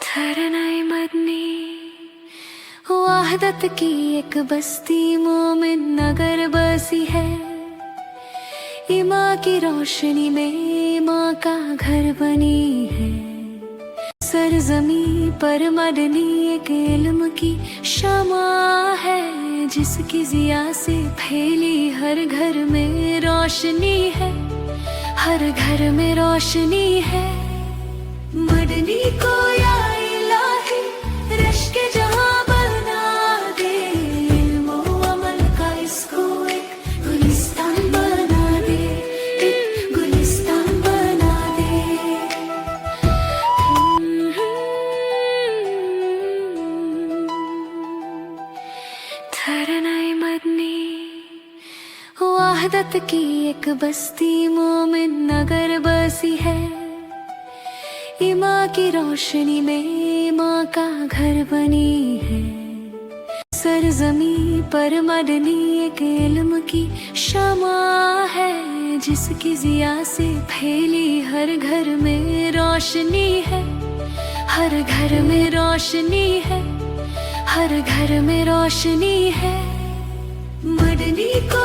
धरनाई मदनी वहदत की एक बस्ती मोमिन नगर बसी है। माँ की रोशनी में माँ का घर बनी है। सरजमी पर मदनी एक इल्म की शमा है, जिसकी जिया से फैली हर घर में रोशनी है, हर घर में रोशनी है। मदनी को या इलाही रश के जहाँ बना दे, इल्म व अमल का इसको एक गुलिस्तान बना दे, एक गुलिस्तान बना दे। धरनाई मदनी वहदत की एक बस्ती मोमिन नगर बसी है। माँ की रोशनी में माँ का घर बनी है। सरजमी पर मदनी एक इल्म की शमा है, जिसकी जिया से फैली हर घर में रोशनी है, हर घर में रोशनी है, हर घर में रोशनी है। मदनी को